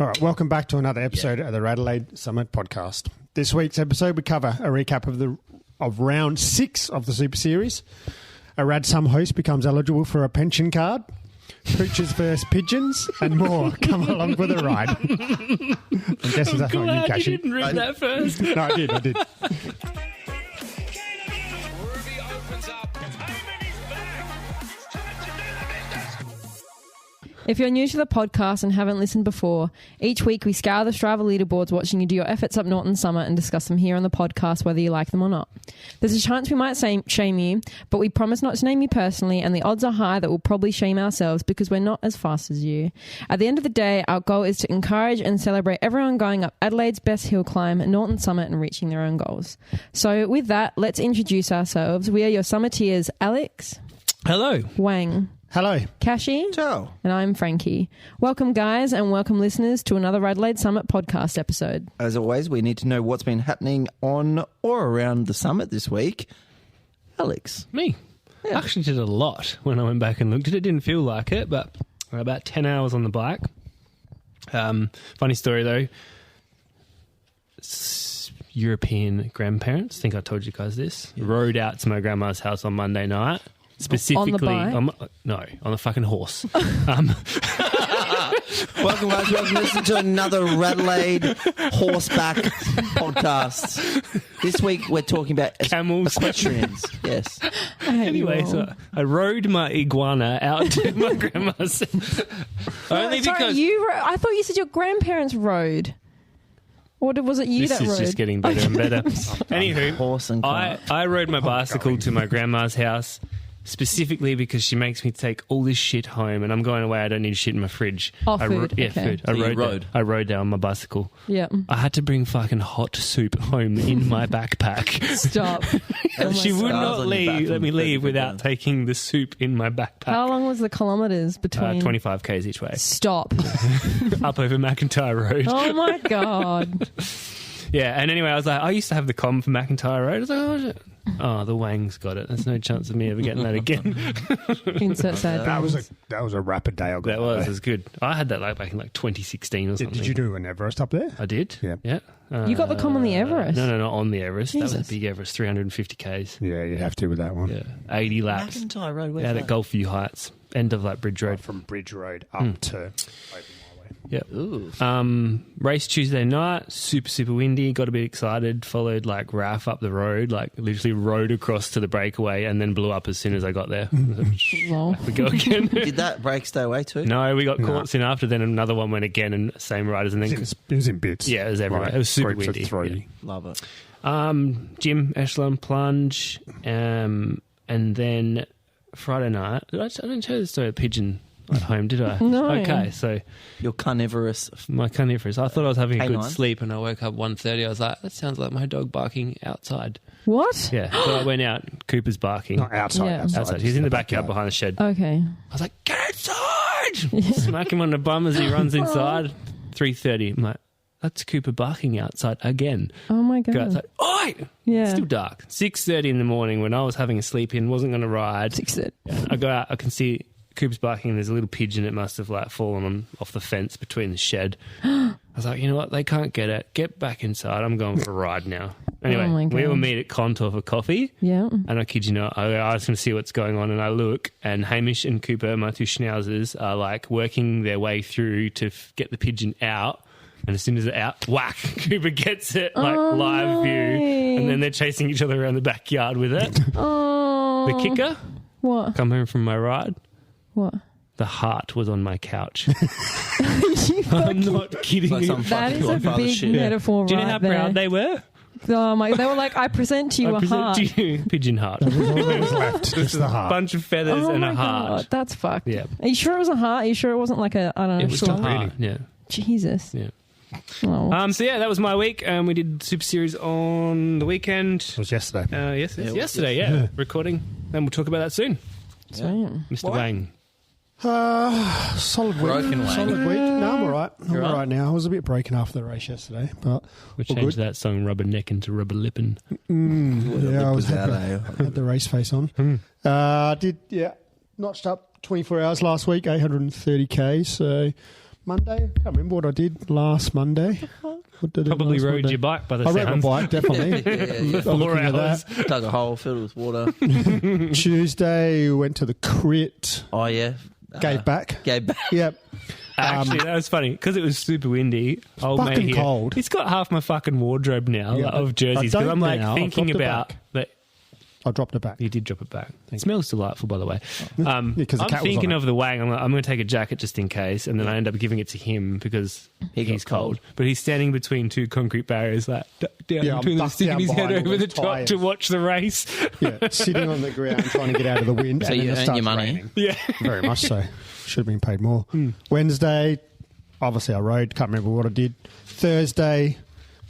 All right, welcome back to another episode of the RADelaide Summit podcast. This week's episode, we cover a recap of round 6 of the Super Series. A Rad Sum host becomes eligible for a pension card. Pooch's first pigeons and more. Come along for the ride. I'm guessing that's not you, Cashy. You didn't read that first. No, I did. If you're new to the podcast and haven't listened before, each week we scour the Strava leaderboards watching you do your efforts up Norton Summit and discuss them here on the podcast whether you like them or not. There's a chance we might shame you, but we promise not to name you personally, and the odds are high that we'll probably shame ourselves because we're not as fast as you. At the end of the day, our goal is to encourage and celebrate everyone going up Adelaide's best hill climb, Norton Summit, and reaching their own goals. So with that, let's introduce ourselves. We are your Summiteers, Alex. Hello. Wang. Hello. Kashi. Ciao. And I'm Frankie. Welcome, guys, and welcome, listeners, to another RADelaide Summit podcast episode. As always, we need to know what's been happening on or around the summit this week. Alex. Me. I actually did a lot when I went back and looked at it. Didn't feel like it, but about 10 hours on the bike. Funny story, though. European grandparents, I think I told you guys this, rode out to my grandma's house on Monday night. Specifically, on the bike? On a fucking horse. Welcome, guys. Welcome to listen to another RADelaide horseback podcast. This week we're talking about Camels. equestrians. Yes. Anyway, so I rode my iguana out to my grandma's. Only because I thought you said your grandparents rode. Or was it you this that rode? is just getting better and better. Anywho, Horse and cart. I rode my bicycle to my grandma's house specifically because she makes me take all this shit home, and I'm going away. I don't need shit in my fridge. Oh, food. Yeah, Okay. food. So I rode down on my bicycle. Yeah. I had to bring fucking hot soup home in my backpack. Stop. She would Scars not on your back let me from leave the without down. taking the soup in my backpack. How long was the kilometres between? 25 k's each way. Stop. Up over McIntyre Road. Oh, my God. Yeah, and anyway, I was like, I used to have the comm for McIntyre Road. I was like, oh, shit. Oh, the Wang's got it. There's no chance of me ever getting that again. Insert sad. That was a rapid day. It was good. I had that back in 2016 or something. Did you do an Everest up there? I did. Yeah. Yeah. You got the comm on the Everest? No, not on the Everest. That was Jesus. a big Everest, 350 k's. Yeah, you'd have to with that one. Yeah, 80 laps. McIntyre Road. Where's Out that? at Gulfview Heights, end of Bridge Road. From Bridge Road up to Open Highway. Yep. Ooh. Race Tuesday night, super windy, got a bit excited, followed Raf up the road, literally rode across to the breakaway and then blew up as soon as I got there. Lol. We go again. Did that break stay away too? No, we got caught soon after, then another one went again and same riders. And then It was in bits. yeah, it was everywhere. Like It was super groups of windy. 3. Yeah. Love it. Gym, echelon, plunge, and then Friday night. I didn't show the story of pigeon at home, did I? No. Okay, so Your carnivorous. my carnivorous. I thought I was having a good Canine. sleep, and I woke up 1:30. I was like, that sounds like my dog barking outside. What? Yeah, so I went out. Cooper's barking Not outside. Yeah. outside. He's in the backyard behind the shed. Okay. I was like, get inside! Smack him on the bum as he runs inside. 3:30. I'm like, that's Cooper barking outside again. Oh, my Go God. outside. Oi! Yeah. It's still dark. 6:30 in the morning when I was having a sleep in, wasn't going to ride. 6:30. I go out, I can see Cooper's barking, and there's a little pigeon that must have fallen off the fence between the shed. I was like, you know what? They can't get it. Get back inside. I'm going for a ride now. Anyway, Oh my we God. will meet at Contour for coffee. Yeah. And I kid you not, I was going to see what's going on, and I look, and Hamish and Cooper, my two schnauzers, are working their way through to get the pigeon out. And as soon as it's out, whack, Cooper gets it, live view. And then they're chasing each other around the backyard with it. Oh. The kicker, What? come home from my ride, What? the heart was on my couch. I'm not kidding Like you. some That fucking is a Godfather big shit. metaphor Do you know right how there. proud they were? Oh my! They were like, "I present to you I a present heart." to you pigeon heart. All that was left. Just the heart. Bunch of feathers Oh and my a heart. God, that's fucked. Yeah. Are you sure it was a heart? Are you sure it wasn't like a I don't know? It was a schlong? heart. Yeah. Jesus. Yeah. Oh. So yeah, that was my week. We did Super Series on the weekend. It was yesterday. Yes, Yeah, yesterday. Yeah, recording. And we'll talk about that soon. Sweet. Mr. Wang. Solid week. Broken Wang. Solid week. No, I'm all right. I'm You're all right? right now. I was a bit broken after the race yesterday, but We all changed good. that song "Rubber Neck" into "Rubber Lippin." Yeah, I was out, had the race face on. Notched up 24 hours last week, 830 Ks. So Monday. Can't remember what I did last Monday. What did I do Probably last rode Monday? your bike by the I rode sounds. my bike, definitely. Yeah. 4 Looking at hours. that. Dug a hole, filled it with water. Tuesday, went to the crit. Oh, yeah. Gave back. Gave back. Yep. Actually, that was funny because it was super windy. Old mate Fucking here, cold. He's got half my fucking wardrobe now Yeah, of jerseys I because don't I'm like now. I've thinking dropped it about back. that. I dropped it back. You did drop it back. It smells delightful, by the way. 'cause the I'm cat was thinking on it. of the wang. I'm going to take a jacket just in case, and then I end up giving it to him because He got he's cold. cold. But he's standing between two concrete barriers, like down Yeah, I'm between them, ducked sticking down his head behind all over the those top tyres. to watch the race. Yeah, sitting on the ground trying to get out of the wind. So and you then it earn starts your money. raining. Yeah. Very much so. Should have been paid more. Wednesday, obviously I rode. Can't remember what I did. Thursday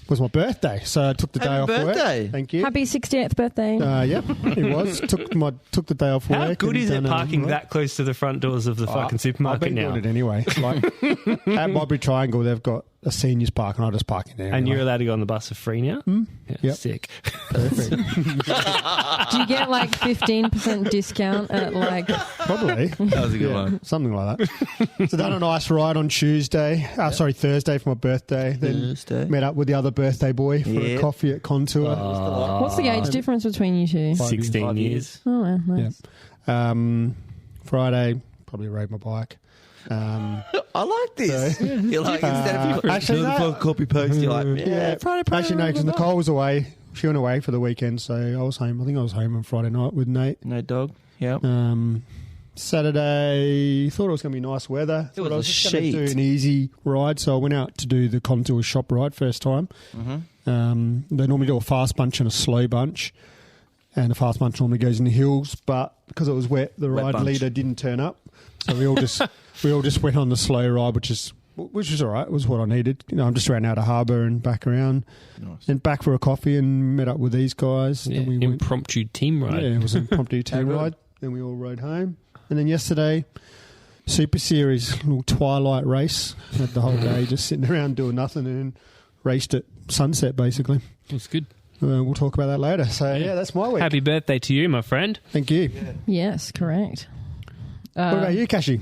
was my birthday, so I took the day Happy off birthday. work. Thank you. Happy 68th birthday. Yep, it was. Took the day off work. How good and is it done a parking ride. that close to the front doors of the fucking I've supermarket been now? doing it anyway. Like at Mowbray Triangle, they've got a seniors park, and I just park in there. And anyway. you're allowed to go on the bus for free now? Yeah, Yep. sick. Perfect. Do you get like 15% discount at like... Probably. That was a good one. Something like that. So done a nice ride on Tuesday. Thursday for my birthday. Then Thursday. met up with the other birthday boy for a Yeah. coffee at Contour. What's the age difference between you two? 16 years. Oh, well, nice. Friday, probably rode my bike. I like this. You're like, instead of actually, no. copy paste, you're like, Yeah, Friday, actually no, because Nicole was away. She went away for the weekend, so I was home. I think I was home on Friday night with Nate. No dog. Yeah. Saturday, thought it was going to be nice weather. It was Thought I a was just going to sheet. do an easy ride, so I went out to do the Contour shop ride first time. They normally do a fast bunch and a slow bunch, and the fast bunch normally goes in the hills, but because it was wet, the Wet ride bunch. leader didn't turn up, so we all just went on the slow ride, which was all right. It was what I needed. You know, I'm just around out of harbour and back around, Nice. and back for a coffee and met up with these guys. Yeah, Then we went, impromptu team ride. yeah, it was an impromptu team good. ride. Then we all rode home. And then yesterday, Super Series, little twilight race. Had the whole day just sitting around doing nothing and raced at sunset, basically. That's good. We'll talk about that later. So, yeah, that's my week. Happy birthday to you, my friend. Thank you. Yes, correct. What about you, Kashi?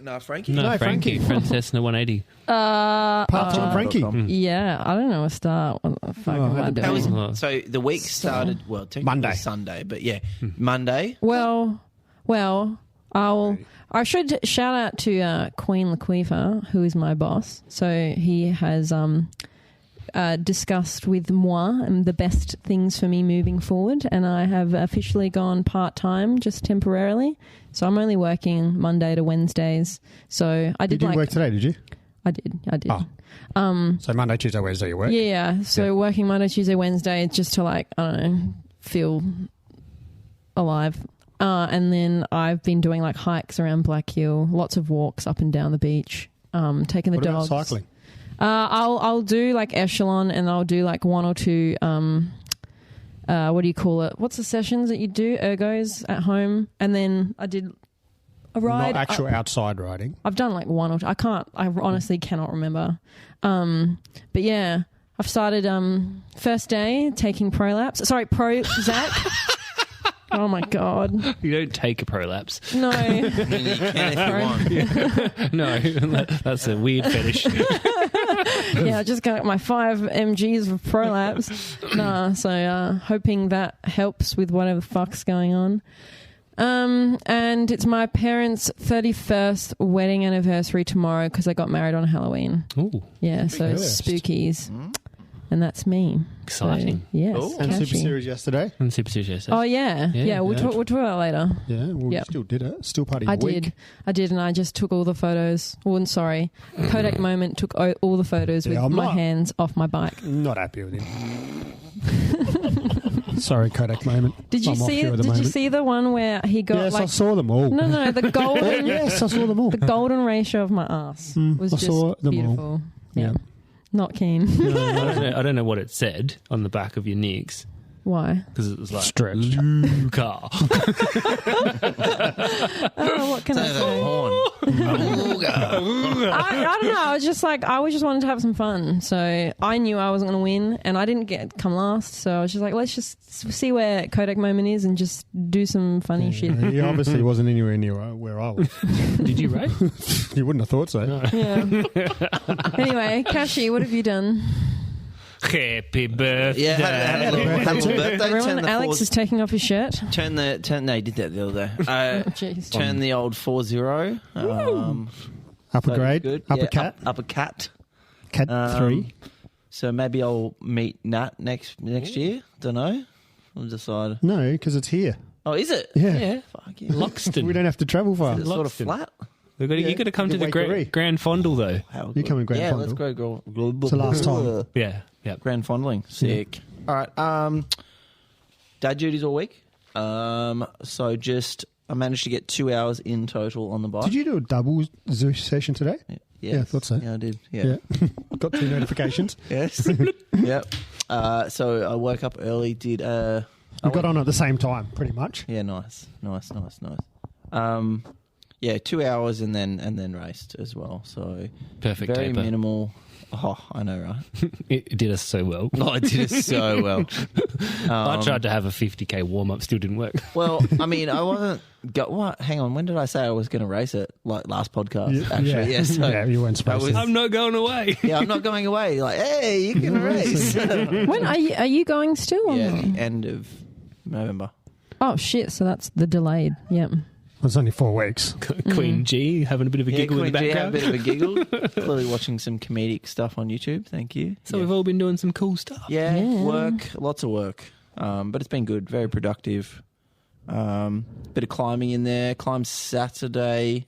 No, Frankie. No, No, Frankie. Francesca 180. Part-time Frankie. Yeah, I don't know where to start. What the fuck am I How doing? was, so the week started, well, technically Monday. it was Sunday, but yeah, Monday. Well, I should shout out to Queen Laquifa, who is my boss. So he has discussed with moi the best things for me moving forward, and I have officially gone part-time just temporarily. So I'm only working Monday to Wednesdays. So I You did didn't work today, did you? I did. Oh. So Monday, Tuesday, Wednesday you work? Yeah. So working Monday, Tuesday, Wednesday just to I don't know, feel alive. And then I've been doing hikes around Black Hill, lots of walks up and down the beach, taking the What about dogs. cycling? I'll do echelon, and I'll do one or two. What do you call it? What's the sessions that you do? Ergos at home, and then I did a ride. Not actual outside riding. I've done one or two. I honestly cannot remember. But yeah, I've started first day taking prolapse. Sorry, Prozac. Oh my god. You don't take a prolapse. No. You can if you want. No, that's a weird fetish. Yeah, I just got my 5 mgs of prolapse. So hoping that helps with whatever the fuck's going on. And it's my parents' 31st wedding anniversary tomorrow because they got married on Halloween. Ooh, Yeah, so 31st. spookies. And that's me. exciting. So, yes. Oh. And Super catchy. Series yesterday. And Super Serious. Oh, yeah. Yeah, we'll talk about that later. Yeah, well, Yep. you still did it. Still part of your I week. did, and I just took all the photos. Oh, and sorry. Kodak Moment took all the photos with Yeah, I'm my not- hands off my bike. Not happy with him. Sorry, Kodak Moment. Did you I'm off see you it? at the Did you moment. see the one where he got Yes, I saw them all. no, the golden Yes, I saw them all. the golden ratio of my ass was I just saw them all. beautiful. Yeah. Yeah. Not keen. I don't know what it said on the back of your nicks. Why? Because it was like Stretched. Luca. Oh, what can I Sounds like a say? horn. I don't know. I was just like, I just wanted to have some fun. So I knew I wasn't going to win, and I didn't come last. So I was just like, let's just see where Kodak moment is and just do some funny shit. He obviously wasn't anywhere near where I was. Did you race? You wouldn't have thought so. No. Yeah. Anyway, Kashi, what have you done? Happy birthday. Yeah, had a little birthday. Everyone, Turn the Alex is taking off his shirt. no, he did that the other day. Jeez. Turn the old 4-0. Upper that grade, was good. upper Yeah, cat, upper cat. cat 3. So maybe I'll meet Nat next year. Don't know. I'll decide. No, because it's here. Oh, is it? Yeah. Yeah. Fuck yeah. Loxton. We don't have to travel far. It's sort of Loxton. flat. You got to come to the Wakery. grand fondle though. How You good. come in Grand Yeah, Fondle. let's go. It's the last time. Yeah. Yeah. Grand fondling. Sick. All right. Dad duties all week. So I managed to get 2 hours in total on the bike. Did you do a double Zeus session today? Yes. Yeah, I thought so. Yeah, I did. Yeah. Got 2 notifications. Yes. Yep. So I woke up early. Did We got on at the same time, pretty much. Yeah, nice. Yeah, 2 hours and then raced as well. So Perfect very taper. minimal. Oh, I know, right? It did us so well. Oh, I did it so well. I tried to have a 50k warm up, still didn't work. Well, I mean, I wasn't. What? Hang on. When did I say I was going to race it? Like last podcast, actually. Yeah. So yeah, you weren't supposed that was- to. I'm not going away. yeah, I'm not going away. Like, hey, you can race. When are you going still? Or Yeah, not? the end of November. Oh shit! So that's the delayed. Yep. It's only 4 weeks. Queen G having a bit of a giggle in the Queen G had a background. bit of a giggle. Clearly watching some comedic stuff on YouTube. Thank you. So we've all been doing some cool stuff. Yeah, Yeah. work, lots of work. But it's been good, very productive. Bit of climbing in there. Climbed Saturday.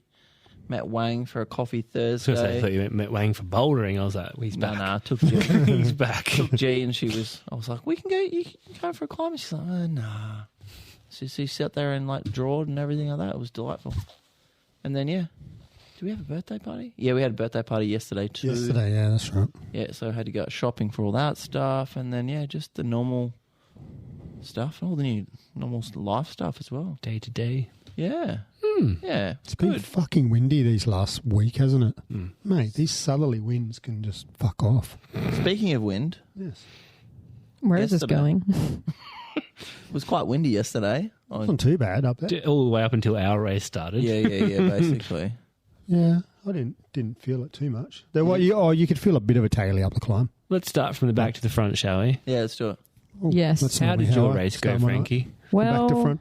Met Wang for a coffee Thursday. I thought you met Wang for bouldering. I was like, he's No, back. no, took G. He's back. took G, and she was. I was like, we can go. You can go for a climb. And she's like, nah. So she sat there and like drawed and everything like that. It was delightful. And then did we have a birthday party? Yeah, we had a birthday party yesterday too. Yesterday, yeah, that's right. Yeah, so I had to go shopping for all that stuff, and then just the normal stuff, all the new normal life stuff as well. Day to day. Yeah, yeah, It's been good. fucking windy these last week, hasn't it? Mate, these southerly winds can just fuck off. Speaking of wind, Yes. Where is this Yesterday. going? it was quite windy yesterday. Not too bad up there. All the way up until our race started. Yeah, basically. Yeah, I didn't feel it too much. You could feel a bit of a taily up the climb. Let's start from the back to the front, shall we? Yeah, let's do it. Oh, Yes. that's How normally did your I race start go, my night. Frankie? Well, Back to front.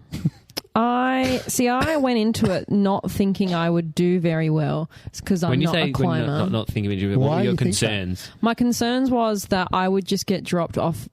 I went into it not thinking I would do very well. It's because I'm When you not say a when climber. you're not thinking of it, Why what were do your you think that? concerns My concerns was that I would just get dropped off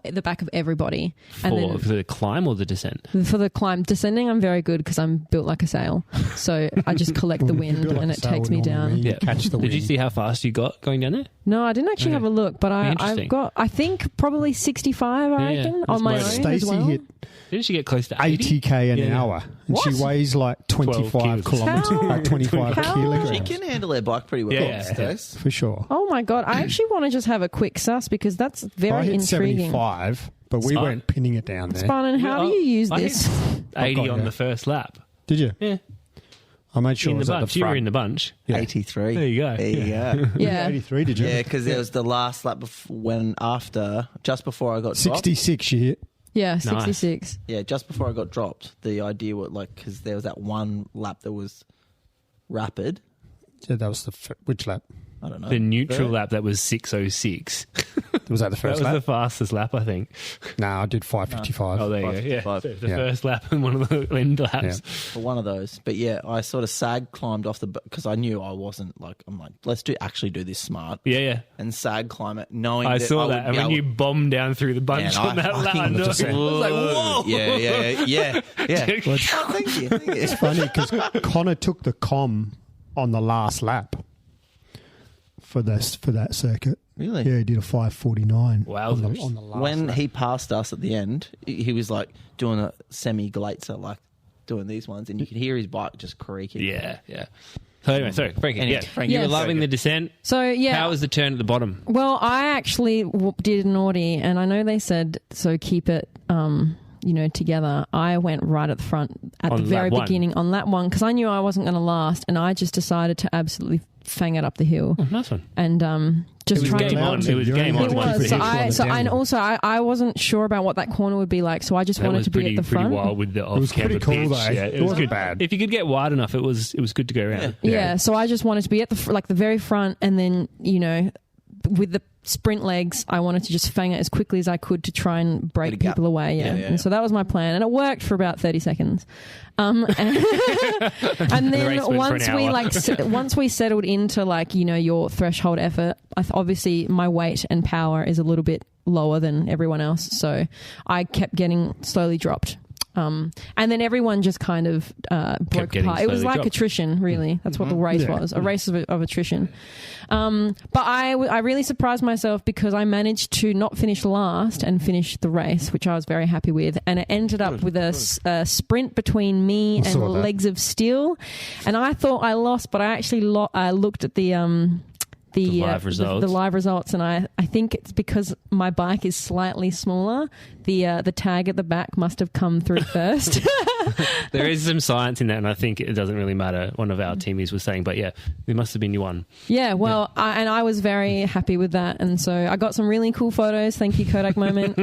the back of everybody. for And the climb or the descent? then for the climb, descending, I'm very good because I'm built like a sail. So I just collect the Well, if you wind feel like and a it sail takes me would down. normally Yeah. catch the wind. Did you see how fast you got going down there? No, I didn't actually Okay. have a look, but I've Interesting. got, I think, probably 65, I Yeah, reckon, that's on my motor. own as Stacey well. hit Didn't she get close to 80? 80k an Yeah. hour, and she What? weighs like 25 kilos. kilometers, How? 25 How? kilograms. She can handle her bike pretty well. Yeah. Stace. For sure. Oh my God, I actually want to just have a quick suss because that's I very hit intriguing. 75, but we Smart. weren't pinning it down there. Spartan, how do you use I this? hit 80 got on you. the first lap. Did you? Yeah. I made sure In it the was at bunch. the You were front. in the bunch. Yeah. 83. There you go. There you Yeah. go. Yeah. 83, did you? Yeah, because there was the last lap just before I got dropped. 66 you hit. Yeah, 66. Yeah, just before I got dropped, the idea was because there was that one lap that was rapid. Yeah, that was which lap? I don't know. The neutral Third? lap that was 6:06. Was that the That first was lap? the fastest lap, I think. No, I did 5:55. Oh, there you go. Yeah. 5:55. So the Yeah. first lap and one of the end laps. Yeah. For one of those. But yeah, I sort of climbed off because I knew I wasn't like, I'm like, let's actually do this smart. Yeah, yeah. And climb it, knowing I that saw I that. would And be when you able- bombed down through the bunch Man, on that lap, I fucking was like, whoa. Yeah. Oh, thank you. It's funny because Connor took the comm on the last lap for that circuit. Really? Yeah, he did a 5:49 Wowzers. on the last When lap. he passed us at the end, he was like doing a semi-glazer, like doing these ones, and you could hear his bike just creaking. Yeah, yeah. So anyway, sorry, Frankie. Anyway, yeah. Frankie, You were Yes. loving the descent. So, yeah. How was the turn at the bottom? Well, I actually did naughty, and I know they said, so keep it together, I went right at the front at the very beginning on that one because I knew I wasn't going to last, and I just decided to absolutely fang it up the hill. Oh, nice one. And just it was trying game to. on. It was game on. It was. I wasn't sure about what that corner would be like, so I just wanted to be at the front. Pretty wild with the off-camber It was pretty cool pitch. though. Yeah, it wasn't good. bad. If you could get wide enough, it was good to go around. Yeah. So I just wanted to be at the very front, and then with the sprint legs, I wanted to just fang it as quickly as I could to try and break people away. And so that was my plan, and it worked for about 30 seconds. And then once we settled into your threshold effort, obviously my weight and power is a little bit lower than everyone else, so I kept getting slowly dropped. And then everyone just kind of broke apart. It was like attrition, really. That's what the race was, a race of attrition. But I really surprised myself because I managed to not finish last and finish the race, which I was very happy with. And it ended up with a sprint between me and Legs of Steel. And I thought I lost, but I actually I looked at the live results, and I think it's because my bike is slightly smaller. The tag at the back must have come through first. There is some science in that, and I think it doesn't really matter. One of our teamies was saying, but yeah, it must have been you won. Yeah, well, I was very happy with that, and so I got some really cool photos. Thank you, Kodak moment.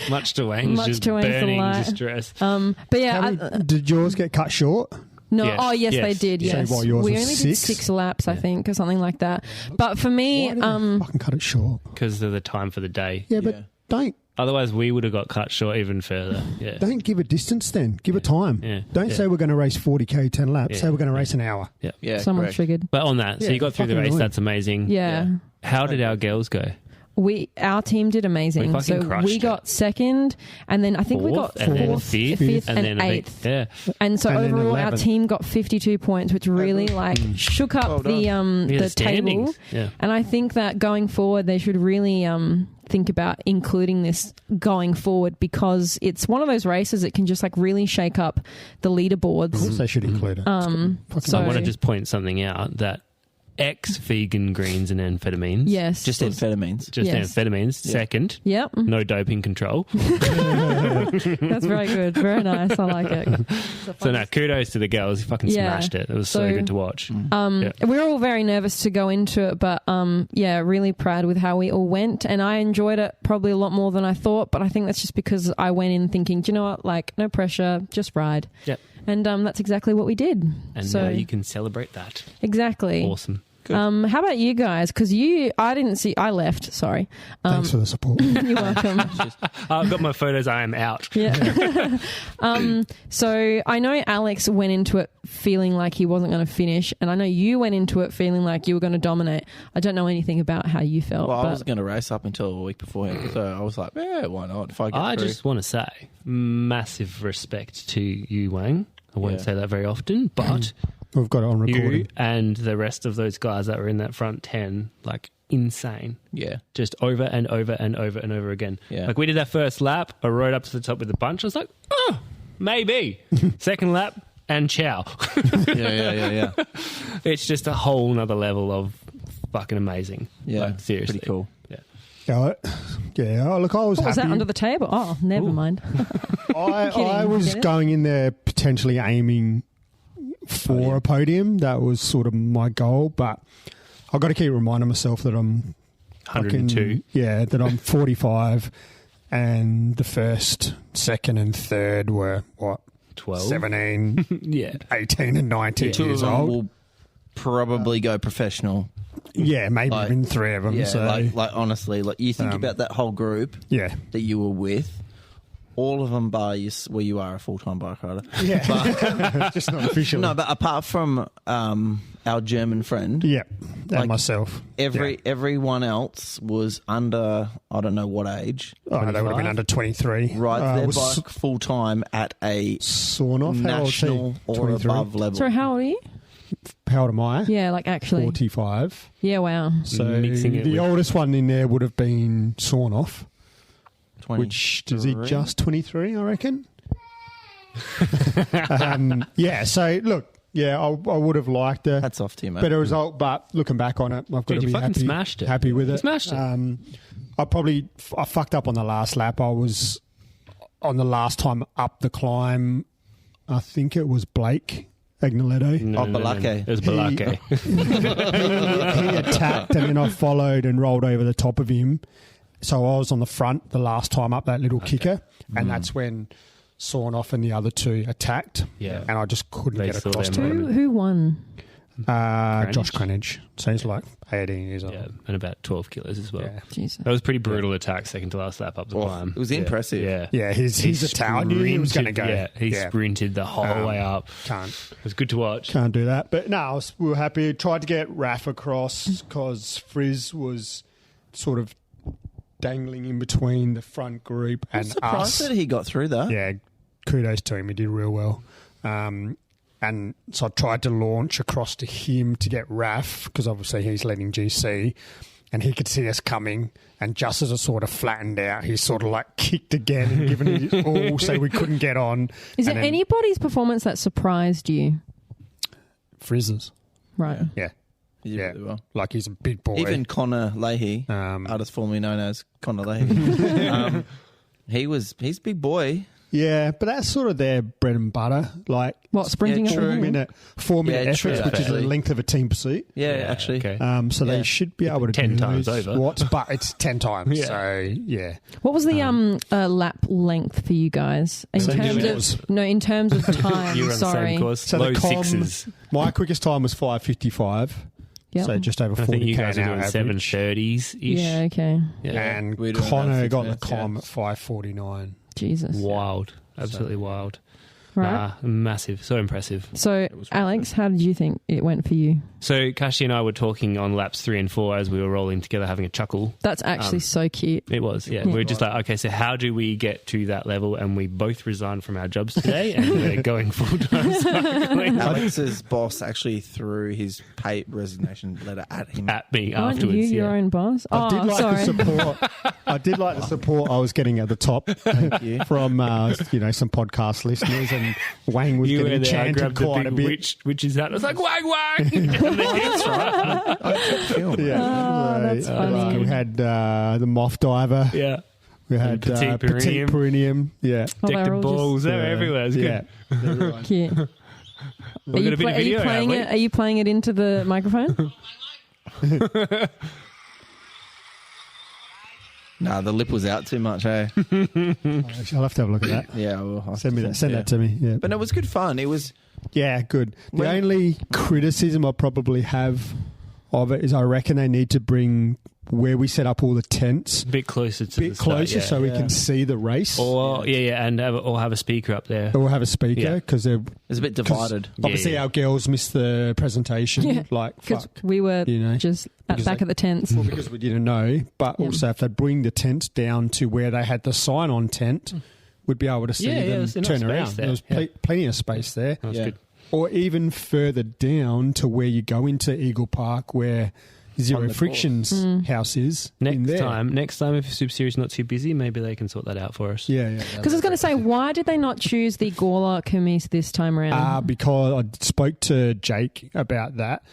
Much to Wayne's just burning distress. But yeah, did yours get cut short? No, yes. They did. Yes, so yours we was only 6? did 6 laps, I think, or something like that. But for me, fucking cut it short because of the time for the day. Yeah, but don't. Otherwise, we would have got cut short even further. Yeah. Don't give a distance then. Give a time. Yeah. Don't say we're going to race 40k 10 laps. Yeah. Say we're going to race an hour. Yeah. Someone triggered. But on that, so you got through the race. Annoying. That's amazing. Yeah. How did our girls go? Our team did amazing. We got second, and then I think we got fourth, fifth, and eighth. Yeah. And so And overall, our team got 52 points, which really shook up the table. Yeah. And I think that going forward, they should really think about including this going forward because it's one of those races that can just really shake up the leaderboards. Of course, they should include it. I want to just point something out that ex-vegan greens and amphetamines. Yes. Just amphetamines. Amphetamines. Yeah. Second. Yep. No doping control. That's very good. Very nice. I like it. So now, kudos to the girls. You fucking smashed it. It was so good to watch. We were all very nervous to go into it, but really proud with how we all went. And I enjoyed it probably a lot more than I thought, but I think that's just because I went in thinking, do you know what? No pressure, just ride. Yep. And that's exactly what we did. And now you can celebrate that. Exactly. Awesome. Good. How about you guys? Because I left, sorry. Thanks for the support. You're welcome. I've got my photos, I am out. Yeah. So I know Alex went into it feeling like he wasn't going to finish, and I know you went into it feeling like you were going to dominate. I don't know anything about how you felt. Well, I was going to race up until a week beforehand, so I was like, yeah, why not? If I just want to say, massive respect to you, Wang. I won't say that very often, but... We've got it on recording. You and the rest of those guys that were in that front 10, insane. Yeah. Just over and over and over and over again. Yeah. We did that first lap. I rode up to the top with a bunch. I was like, oh, maybe. Second lap and ciao. Yeah. It's just a whole nother level of fucking amazing. Yeah. Seriously. Pretty cool. Yeah. Look, I was happy. Was that happy. under the table? Oh, never mind. I was going in there potentially aiming for a podium. That was sort of my goal, but I've got to keep reminding myself that I'm 102. That I'm 45 and the first, second and third were 12, 17, 18 and 19 years old. Will probably go professional. Yeah, maybe even 3 of them. Yeah, so honestly, you think about that whole group that you were with. All of them bar you are a full-time bike rider. Yeah, but, just not officially. No, but apart from our German friend. Yeah, and myself. Everyone else was under, I don't know what age. Oh, they would have been under 23. Rides their bike full-time at a national or above level. So how old are you? How old am I? Yeah, actually. 45. Yeah, wow. So the oldest one in there would have been sawn off. 23. Which, is he just 23, I reckon? So look, I would have liked a Hats off to you, mate. better result, but looking back on it, I've got to be smashed it. happy with it. You smashed it. I fucked up on the last lap. I was on the last time up the climb. I think it was Blake Agneletto. Balake. It was Balake. He attacked, and then I followed and rolled over the top of him. So I was on the front the last time up that little kicker, and that's when Sornoff and the other two attacked. Yeah. And I just couldn't They get saw across to them. him. Who won? Josh Cranage. So he's like 18 years old. Yeah, and about 12 kilos as well. Yeah. Jesus. That was pretty brutal attack, second to last lap up the climb. It was impressive. Yeah. Yeah, his attack. I knew he was going to go. Yeah, he sprinted the whole way up. It was good to watch. Can't do that. But no, we were happy. Tried to get Raf across because Frizz was sort of dangling in between the front group and I'm surprised us. that he got through that. Yeah, kudos to him. He did real well. And so I tried to launch across to him to get Raf because obviously he's leading GC and he could see us coming. And just as it sort of flattened out, he sort of like kicked again and given it all so we couldn't get on. Is And there then anybody's performance that surprised you? Frizz's. Right. Yeah. He did Yeah. really well. Like he's a big boy. Even Connor Leahy, artist formerly known as Connor Leahy, he's a big boy. Yeah, but that's sort of their bread and butter. Like What, sprinting Yeah, over true. the hill? 4-minute Yeah, true, efforts, which is the actually. length of a team pursuit. Yeah, actually. Okay. So they Yeah. should be able to 10 do times those over. watts, but it's 10 times. Yeah. So yeah, What was the lap length for you guys in Same terms as of in terms of time? You were on the sorry. same course. So Low the com- sixes. my quickest time was 5:55. Yep. So just over I 40 think you guys an are hour doing average. 7:30s ish. Yeah. Okay. Yeah. And We're doing Connor about got 6 the com minutes, at 5:49. Jesus. Wild. Absolutely wild. Right. Nah, massive. So impressive. So, Alex, how did you think it went for you? So Kashi and I were talking on laps 3 and 4 as we were rolling together having a chuckle. That's actually so cute. It was, yeah. We were just like, okay, so how do we get to that level? And we both resigned from our jobs today and we're going full-time cycling. Alex's boss actually threw his resignation letter at him. At me Aren't afterwards. you yeah. your own boss? I did like sorry. the support. I did like the support I was getting at the top you. from some podcast listeners, and Wang was You were getting there, I chanted grabbed the quite a big bit. witch's hat. I was like, wang, wang! And the hits, right? Film. Yeah, that's funny. we had the moth diver. Yeah. We had Petite petite perineum. Yeah, Oh, Deck they're the all balls. just- They're everywhere. It's yeah. good. Cute. Are We've you, got a bit of are you video, playing haven't it? Are you playing it into the microphone? Nah, the lip was out too much, eh? I'll have to have a look at that. Yeah, well, I'll Send me that. Send yeah. that to me. Yeah, But it was good fun. It was yeah, good. The When- only criticism I probably have of it is I reckon they need to bring where we set up all the tents A bit closer to a bit the start, closer yeah. so we Yeah. can see the race. Or, and have a speaker up there. Or have a speaker Yeah. because they're it's a bit divided. obviously yeah. our girls missed the presentation. Yeah. Like Because fuck. we were You know, just at because back they- of the tents. Well, because we didn't know, but Yeah. also if they bring the tent down to where they had the sign on tent, we'd be able to see Yeah, them there's enough turn space around. there. There was Yeah. plenty of space there. That was Yeah. good. Or even further down to where you go into Eagle Park where Zero On the Friction's house is. in Next there. time, if Super Series not too busy, maybe they can sort that out for us. Yeah, yeah. Because I was going to say, why did they not choose the Gawler Camise this time around? Because I spoke to Jake about that.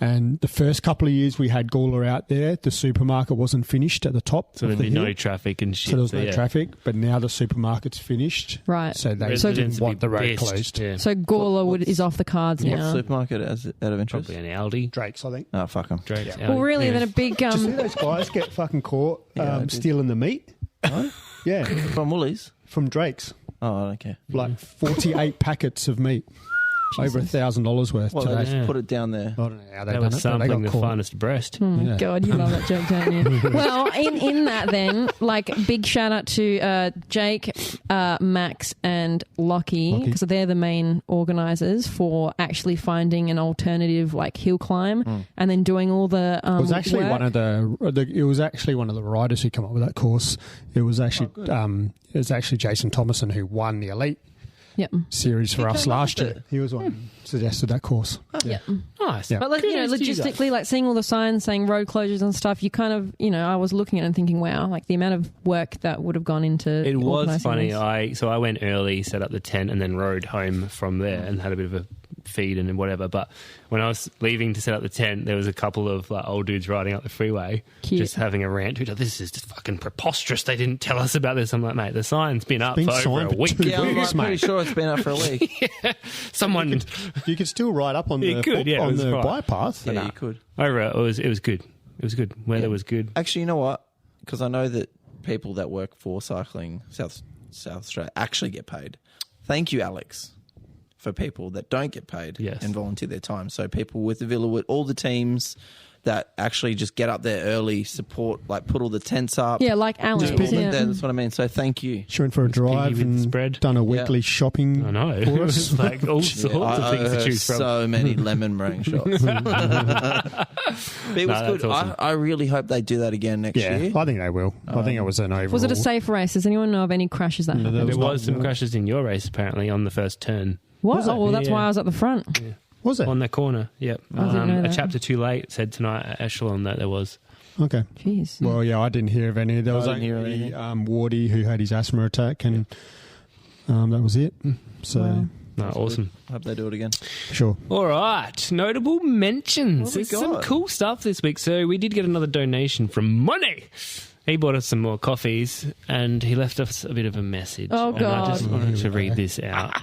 And the first couple of years we had Gawler out there, the supermarket wasn't finished at the top. So of there'd the be no hill. traffic and shit. So there was no yeah. traffic, but now the supermarket's finished. Right. So they Residents didn't would want be the road pissed. closed. Yeah. So Gawler is off the cards What now. supermarket out of interest? Probably an Aldi. Drake's, I think. Oh, fuck them. Drake's Well, Aldi. really, Yeah. then a big... Did you see those guys get fucking caught Yeah, I did. stealing the meat? Yeah, From Woolies? from Drake's. Oh, I don't care. Like 48 packets of meat. Over $1,000 worth Well, they today. just Yeah. put it down there. I don't know how they They done were it, but they sampling got the caught. finest breast. Yeah. God, you love that joke, don't you? Well, in that then, like, big shout out to Jake, Max, and Lockie, because they're the main organisers for actually finding an alternative, like, hill climb, and then doing all the It was actually work. one of it was actually one of the riders who came up with that course. It was actually Jason Thomason who won the elite Yep. series for He us came up last with year. it. He was one who suggested that course. Yeah. Nice. Yeah. But, like, you know, Kudos to you guys. logistically, like, seeing all the signs saying road closures and stuff, you kind of, you know, I was looking at it and thinking, wow, like, the amount of work that would have gone into It was organising funny. this. I went early, set up the tent, and then rode home from there, and had a bit of a feed and whatever. But when I was leaving to set up the tent, there was a couple of like, old dudes riding up the freeway, Cute. just having a rant. This is just fucking preposterous. They didn't tell us about this. I'm like, mate, the sign's been up for over a week. Yeah, I'm pretty sure it's been up for a week. Someone, You could still ride up on the You could, yeah, it on was the right. bike path. Yeah, you could. over it was good. It was good. Weather was good. Actually, you know what? Because I know that people that work for Cycling South Australia actually get paid. Thank you, Alex, for people that don't get paid and volunteer their time. So people with the Villawood, all the teams that actually just get up there early, support, like put all the tents up. Yeah, like Alex. That's what I mean. So thank you. She went for a drive with and spread. done a weekly shopping. I know. It for was us. like all sorts of things to choose from. So many lemon meringue shots. But it was good. Awesome. I really hope they do that again next Yeah, year. I think they will. I think it was an overall. Was it a safe race? Does anyone know of any crashes that happened? There was some crashes in your race apparently on the first turn. What? Was it? Oh, well, that's Yeah. why I was at the front. Yeah. Was it? On the corner, yep. I didn't know A that. chapter too late said tonight at Echelon that there was. Okay. Jeez. Well, yeah, I didn't hear of any. There was didn't hear of only anything. Wardy who had his asthma attack, and that was it. So, Wow. No, awesome. Hope they do it again. sure. All right, notable mentions. What have we There's some got? cool stuff this week. So we did get another donation from Money. He bought us some more coffees, and he left us a bit of a message. Oh, And I just God. wanted to read this out.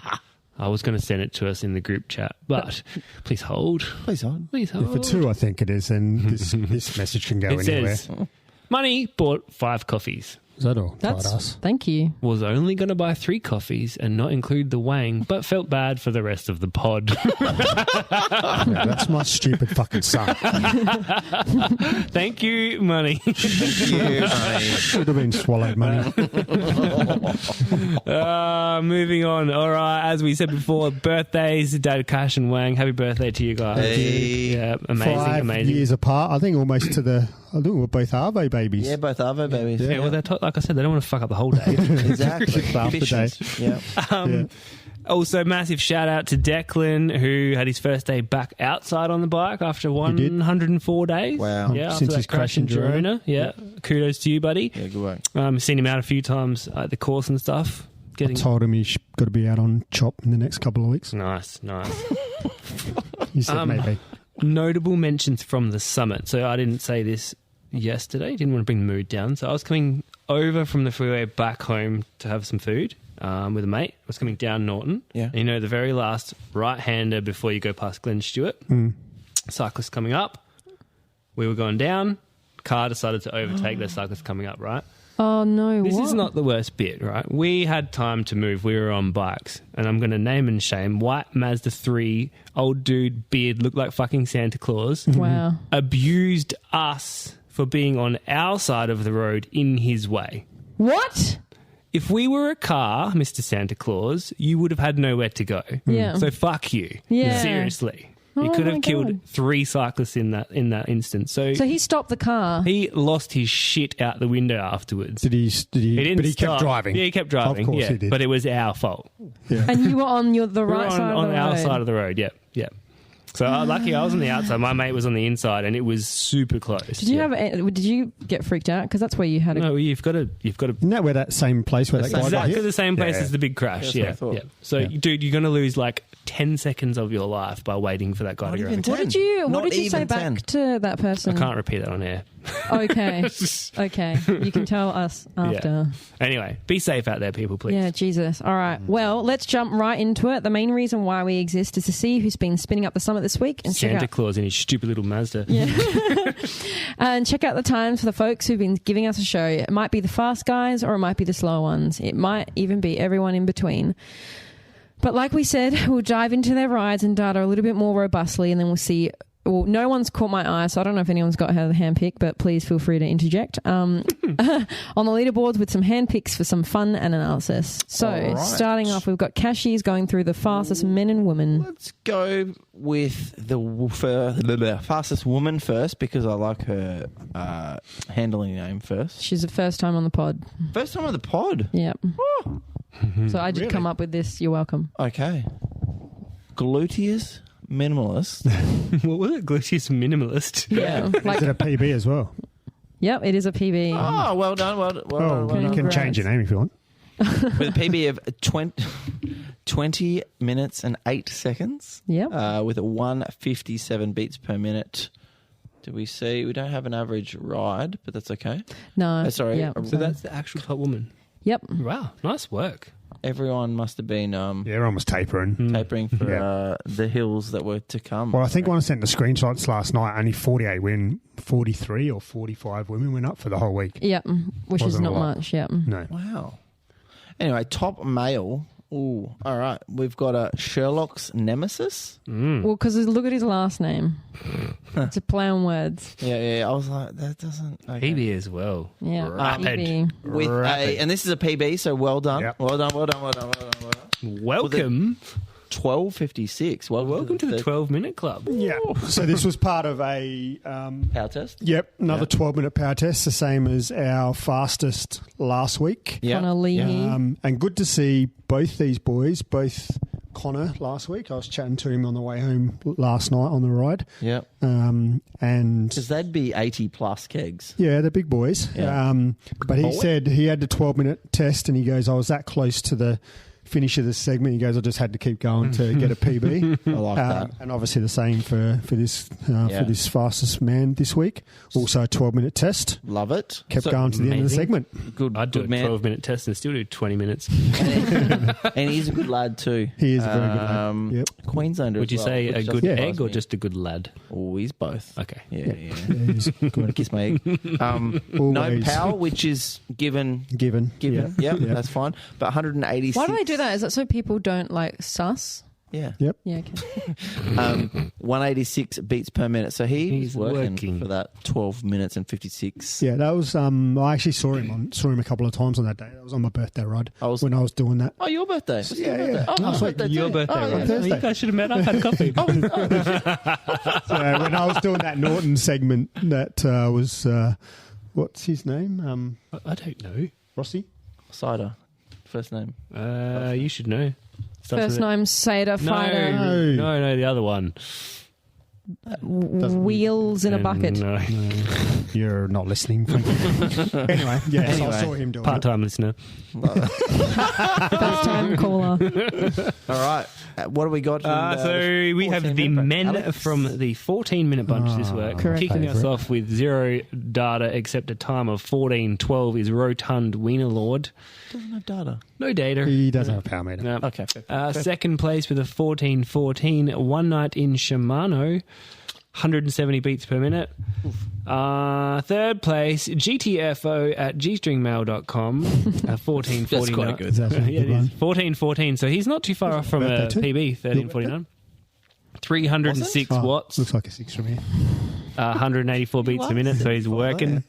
I was going to send it to us in the group chat, but please hold. Please on. Please hold. For two, I think it is, and this message can go It anywhere. says, Money bought 5 coffees. Is that all? That's. Right, us. Thank you. Was only going to buy 3 coffees and not include the Wang, but felt bad for the rest of the pod. Yeah, that's my stupid fucking son. Thank you, Money. Should have been swallowed money. Moving on. All right, as we said before, birthdays, Dad, Cash and Wang. Happy birthday to you guys. Hey. Yeah, amazing, 5 amazing. years apart. I think almost to the. I think we're both Arvo babies. Yeah, both Arvo babies. Yeah, well, like I said, they don't want to fuck up the whole day. Exactly. Half the day. Efficient. Yeah. Yeah. Also, massive shout out to Declan, who had his first day back outside on the bike after 104 days. Wow. Yeah, Since after his that crash in Girona. Yeah, kudos to you, buddy. Yeah, good work. Seen him out a few times at the course and stuff. I told him he's got to be out on chop in the next couple of weeks. Nice. He said maybe. Notable mentions from the summit. So I didn't say this yesterday. Didn't want to bring the mood down. So I was coming over from the freeway back home to have some food with a mate. I was coming down Norton. Yeah. And, you know, the very last right-hander before you go past Glen Stewart. Cyclist coming up. We were going down. Car decided to overtake the cyclist coming up, right? Oh, no. This what? is not the worst bit, right? We had time to move. We were on bikes. And I'm going to name and shame. White Mazda 3, old dude, beard, looked like fucking Santa Claus. Wow. Abused us for being on our side of the road in his way. What? If we were a car, Mr. Santa Claus, you would have had nowhere to go. Yeah. So fuck you. Yeah. Seriously. Oh You could my have killed God. 3 cyclists in that instance. So So he stopped the car. he lost his shit out the window afterwards. Did he? Didn't But he stop. kept driving. Yeah, he kept driving. Of course yeah. he did. But it was our fault. Yeah. And you were on the We were right side on of the our road. side of the road. Yep. So lucky I was on the outside. My mate was on the inside, and it was super close. Did you get freaked out? Because that's where you had a... No, you've got to. Isn't that where that same place where that guy got Exactly hit? the same place Yeah. as the big crash. That's what I Yeah. thought. Yeah. So, dude, you're going to lose like 10 seconds of your life by waiting for that guy to go over. What did you Not say even back 10. to that person? I can't repeat that on air. Okay. Okay. You can tell us after. Anyway, be safe out there, people, please. Yeah, Jesus. All right. Well, let's jump right into it. The main reason why we exist is to see who's been spinning up the summit this week and check Santa out Claus in his stupid little Mazda. and check out the times for the folks who've been giving us a show. It might be the fast guys or it might be the slow ones. It might even be everyone in between. But like we said, we'll dive into their rides and data a little bit more robustly, and then we'll see. Well, no one's caught my eye, so I don't know if anyone's got how to handpick, but please feel free to interject. On the leaderboards with some handpicks for some fun and analysis. So, All right. starting off, we've got Cashies going through the fastest men and women. Let's go with the fastest woman first because I like her handling name first. She's the first time on the pod. First time on the pod. Yep. So I just come up with this. You're welcome. Okay. Gluteus minimalist. What was it? Gluteus minimalist. Yeah. Is Like, it a PB as well? yep, it is a PB. Oh, well done. Well Oh, done. you can change your name if you want. with a PB of 20 minutes and 8 seconds. Yep. With a 157 beats per minute. Do we see? We don't have an average ride, but that's okay. No. Sorry. Yep. So that's the actual top woman. Yep. Wow, nice work. Everyone must have been Yeah, everyone was tapering. tapering for the hills that were to come. Well, I think when I sent the screenshots last night, only 48 women, 43 or 45 women went up for the whole week. Yep. Which is Wasn't not a lot. much. Yep. No. Wow. Anyway, top male. Ooh, all right. We've got a Sherlock's nemesis. Well, because look at his last name. It's a play on words. Yeah. I was like, that doesn't. Okay. PB as well. Yeah. Rapid. PB. With Rapid. and this is a PB, so well done. Yep. Well done. Welcome. 12:56. Welcome to the 12-minute club. Yeah. So this was part of a power test. another 12-minute power test, the same as our fastest last week. Yeah. Connor Leahy. And good to see both these boys, both Connor last week. I was chatting to him on the way home last night on the ride. Yeah. And Because that'd be 80 plus kegs. yeah, they're big boys. Yeah. But he Boy. said he had the 12-minute test and he goes, I was that close to the finish of the segment. He goes, I just had to keep going to get a PB. I like that. And obviously the same for this Yeah. for this fastest man this week. Also a 12-minute test. Love it. Kept So going to the end of the amazing. segment. Good. I'd do good a man. 12-minute test and still do 20 minutes. And he's a good lad too. He is a very good lad. Yep. Queenslander. Would you as well, say a which good doesn't egg surprise or me. just a good lad? Oh, he's both. Okay. Yeah. Yeah, he's good. Kiss my egg. No Always. power, which is given. Given. Yeah, Yeah. that's fine. But 186. Why do they do that? Is that so people don't like sus? Yeah. Yep. Yeah. Okay. 186 beats per minute. So he's He's working working. for that 12 minutes and 56. Yeah, that was. I actually saw him a couple of times on that day. That was on my birthday ride when I was doing that. Oh, your birthday. Was it your Yeah, birthday? yeah. Oh, my Last week. birthday Your too. birthday, Oh, right? yeah. Thursday. You guys should have met. I've had coffee. So when I was doing that Norton segment, that was what's his name? I don't know. Rossi. Cider. First name. You should know. Starts First with name Seder No, Fighter. no, the other one. Wheels in a bucket. No. You're not listening. Frankie. Anyway, yeah, so I saw him doing it. Part-time listener. First time caller. All right. What do we got? So we have the 14 minute men Alex? from the 14-minute bunch this work. Correct. Kicking us Favourite. off with zero data except a time of 14:12 is Rotund Wiener Lord. Doesn't have data. No data. He doesn't have a power meter. No. Okay. fair. Second place with a 14:14. One Night in Shimano. 170 beats per minute. Third place, GTFO at gstringmail.com. 1449. That's quite good. That's a Yeah, good it is. one. 1414. So he's not too far off from a birthday too? PB, 1349. 306 Oh, watts, looks like a 6 from here. 184 beats a minute. So he's working.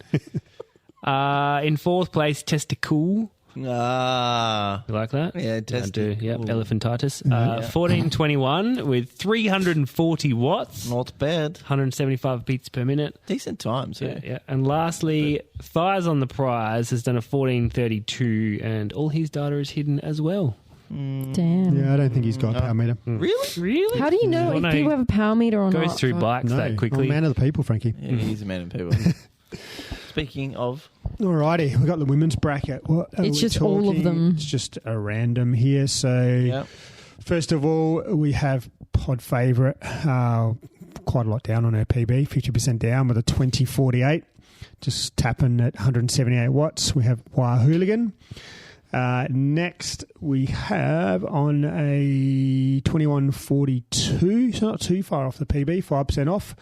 In fourth place, Testicool. Ah. You like that? Yeah, I do. Testicool. Yep, elephantitis. 1421 with 340 watts. Not bad. 175 beats per minute. Decent times. Yeah, yeah. And lastly, Thighs on the Prize has done a 1432, and all his data is hidden as well. Damn. Yeah, I don't think he's got a power meter. Really? Really? How do you know Well, if no, people have a power meter or Goes not? through bikes No, that quickly. I'm a man of the people, Frankie. Yeah, he's a man of people. Speaking of, Alrighty, we've got the women's bracket. What are It's we just all of talking? them. It's just a random here. So, yeah, first of all, we have pod favourite, quite a lot down on her PB, 50% down with a 2048, just tapping at 178 watts. We have Wire Hooligan. Next, we have on a 2142, so not too far off the PB, 5% off.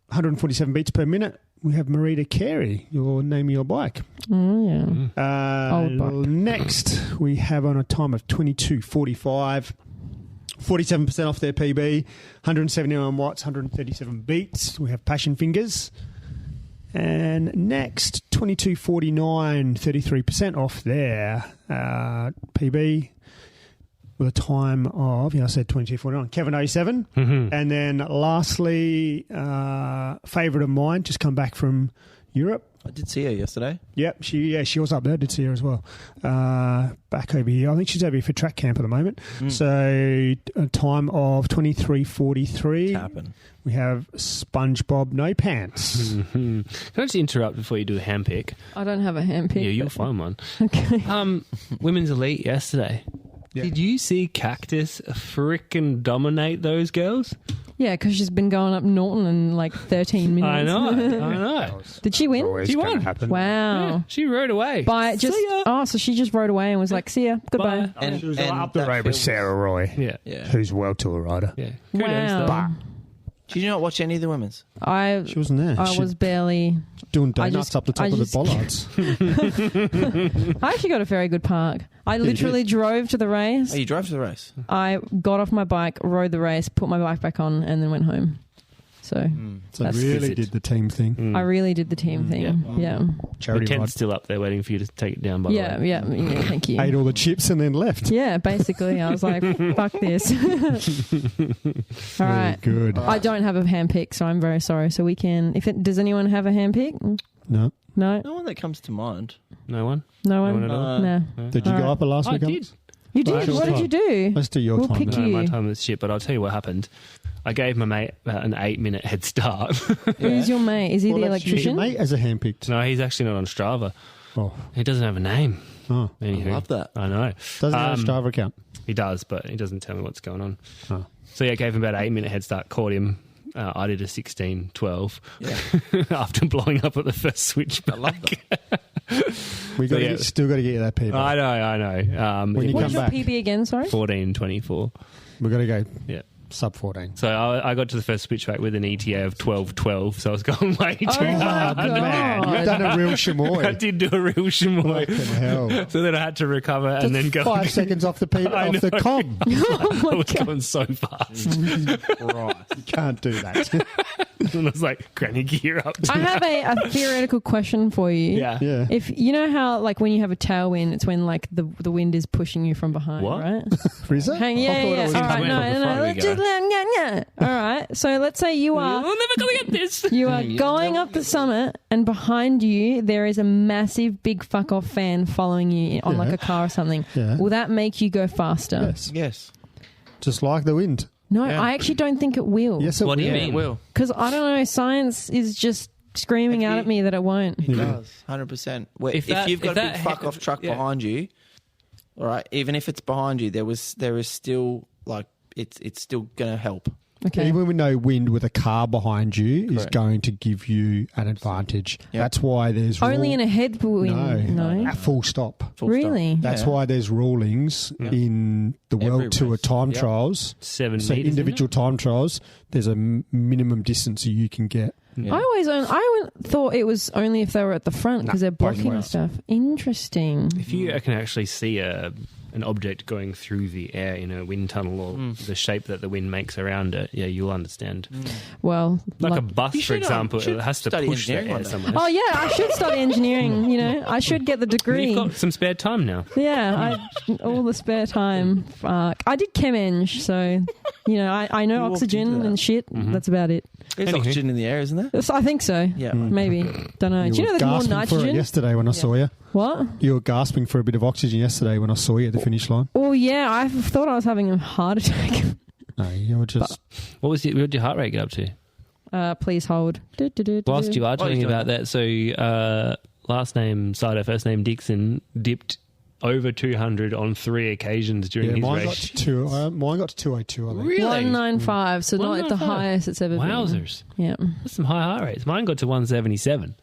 147 beats per minute. We have Marita Carey, your name of your bike. Oh, yeah. Old bike. Next, we have on a time of 22:45, 47% off their PB, 179 watts, 137 beats. We have Passion Fingers. And next, 22:49, 33% off their PB with a time of, I said 22:49, Kevin 07. Mm-hmm. And then lastly, favourite of mine, just come back from Europe. I did see her yesterday. Yep, she was up there. Did see her as well. Back over here. I think she's over here for track camp at the moment. So a time of 23:43. Happen. We have SpongeBob No Pants. Can I just interrupt before you do a handpick? I don't have a handpick. Yeah, you'll but- find one. Okay. Women's Elite yesterday. Yeah. Did you see Cactus frickin' dominate those girls? Yeah, because she's been going up Norton in like 13 minutes. I know. Did she win? Always She gonna won. happen. Wow. Yeah, she rode away. By just See ya. so she just rode away and was like, "See ya, goodbye." Bye. And, She was and up the that road with film- Sarah Roy, Yeah. who's World Tour rider. Yeah. Wow. Bah. Did you not watch any of the women's? She wasn't there. I She was barely. doing I donuts just- up the top I of the just- bollards. I actually got a very good park. I literally drove to the race. Oh, you drove to the race. I got off my bike, rode the race, put my bike back on, and then went home. So So That's really visit. did the team thing. I really did the team thing. Yeah. The Charity tent's ride. still up there waiting for you to take it down, by Yeah, the way. yeah. Thank you. Ate all the chips and then left. Yeah, basically, I was like, "Fuck this." All right. Very good. I don't have a handpick, so I'm very sorry. So we can. Does anyone have a handpick? No. No, No one that comes to mind. No one? no one. one at all? No. Did you All go right. up it last I week? did. Alex? You did. Right. What did you do? Let's do your We'll time. pick then. No, my you. time was shit, but I'll tell you what happened. I gave my mate about an 8-minute head start. Who's your mate? Is he Well, the let's use your electrician? mate as a handpicked. No, he's actually not on Strava. Oh, He doesn't have a name. oh. Anywho, I love that. I know. Doesn't have a Strava account. He does, but he doesn't tell me what's going on. Oh. So yeah, I gave him about an 8-minute head start, caught him. I did a 16:12 Yeah. after blowing up at the first switchback. I love that. We got So, yeah. still got to get you that PB. I know. When you What come is your back. PB again? Sorry. 14:24. We got to go Yeah. sub 14. So I got to the first switchback with an ETA of 12:12, so I was going way too Oh my hard. Man, you've God. done a real I chamoy. did do a real chamoy. Fucking hell. So then I had to recover and then go. 5 seconds off the I off the know. com. I was going so fast. Right. You can't do that. And I was like, granny gear up. I have a theoretical question for you. Yeah. Yeah. If you know how, like, when you have a tailwind, it's when like the wind is pushing you from behind, What? right? Is it? Hang, yeah, I thought yeah. it was All right, coming no, from the no. front we Let's go. just all right. So let's say you are I'm never going to get this. you are going up the summit, and behind you there is a massive big fuck off fan following you on like Yeah. a car or something. Yeah. Will that make you go faster? Yes. Yes. Just like the wind. No, Yeah. I actually don't think it will. Yes, it What do you will. mean? It will. Because I don't know. Science is just screaming Have out you- at me that it won't. It does. 100%. If you've got a big fuck off truck behind you, all right, even if it's behind you, there is still like it's still going to help. Okay. Even with no wind, with a car behind you, is Correct. going to give you an advantage. Yep. That's why there's Only in a headwind. No. a full stop. Full Really? stop. That's Yeah. why there's rulings in the Every World Tour race. time Yep. trials. 7 So meters. individual time trials, there's a minimum distance that you can get. Yeah. I thought it was only if they were at the front because they're both blocking and ways. stuff. Interesting. If you can actually see an object going through the air in a wind tunnel or the shape that the wind makes around it, yeah, you'll understand. Well, Like a bus, You for should, example, should it has to study push the engineering air one day. somewhere. oh yeah, I should study engineering. You know, I should get the degree. You've got some spare time now. Yeah, all the spare time. Fuck, I did chem eng, so you know, I know You walked oxygen into that. and shit. That's about it. There's Anywho. oxygen in the air, isn't there? So I think so. Yeah. Maybe. Don't know. Do you know were there's more gasping for it nitrogen? yesterday when I saw you. What? You were gasping for a bit of oxygen yesterday when I saw you at the finish line. Oh yeah, I thought I was having a heart attack. No, you were just... What did your heart rate get up to? Please hold. Whilst you are While telling you're me about that, so last name Sido, first name Dixon, dipped over 200 on 3 occasions during his mine got race. to mine got to 202, I think. Really? 195, so not at the 195. highest it's ever been. Wowzers. Yeah. That's some high heart rates. Mine got to 177.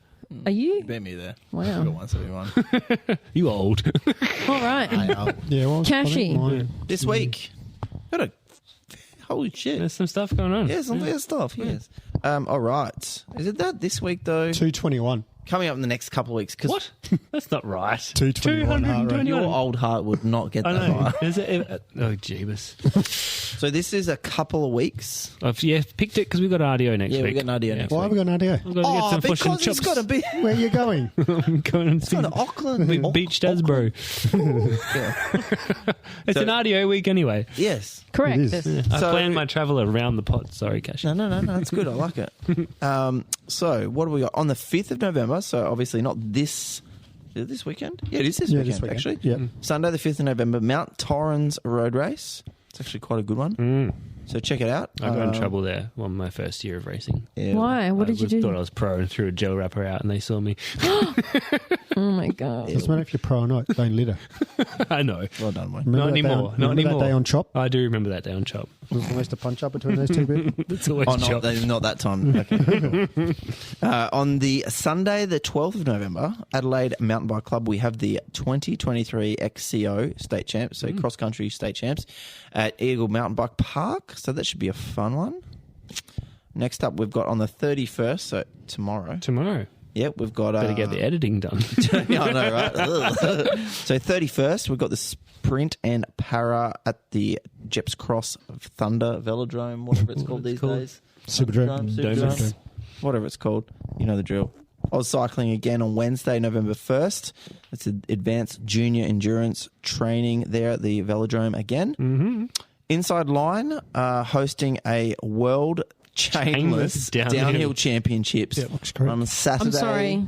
Are you? You beat me there. Wow. I got 171. You old. All right. Yeah, well, Cashy. This week, got a holy shit. There's some stuff going on. Yeah, some weird stuff. Yes. All right. Is it that this week though? 221. Coming up in the next couple of weeks. Cause What? That's not right. 221 heart rate. Your old heart would not get I that know. high. Is it? Oh, jeebus. So this is a couple of weeks. I've picked it because we've got RDO next Yeah, week. we got an RDO next Why have we got an idea? We've got to get some fish and because it's chops. got to be Where are you going? Going and see got to Auckland. Beach Dasbro. Yeah. It's an RDO week anyway. Yes. Correct. It is. I So- planned my travel around the pot. Sorry, Cash. No, that's good. I like it. So what do we got? On the 5th of November, November. So obviously not this. Is it this weekend? Yeah, it is this weekend, actually. Yeah. Sunday, the 5th of November, Mount Torrens Road Race. It's actually quite a good one. So check it out. I got in trouble there on my first year of racing. Yeah. Why? What did you do? Thought I was pro and threw a gel wrapper out and they saw me. Oh my god! Doesn't matter if you're pro or not. Don't litter. I know. Well done, mate. Remember Not that day anymore. on- Not remember anymore. That day on Chop I do remember that day on Chop. was almost a punch up between those two people. It's always Oh, Chop. not that time. Okay. Cool. On the Sunday, the 12th of November, Adelaide Mountain Bike Club, we have the 2023 XCO state champs, so cross-country state champs, at Eagle Mountain Bike Park. So that should be a fun one. Next up, we've got on the 31st, so tomorrow. Tomorrow. Yep, we've got... Better get the editing done. Yeah, I know, right? So 31st, we've got the sprint and para at the Jeps Cross Thunder Velodrome, whatever it's called these called? days. Superdrome. Superdrome. Whatever it's called. You know the drill. Oz Cycling again on Wednesday, November 1st. It's an advanced junior endurance training there at the Velodrome again. Mm-hmm. Inside Line hosting a world chainless downhill championships Yeah, looks great. on Saturday. I'm sorry.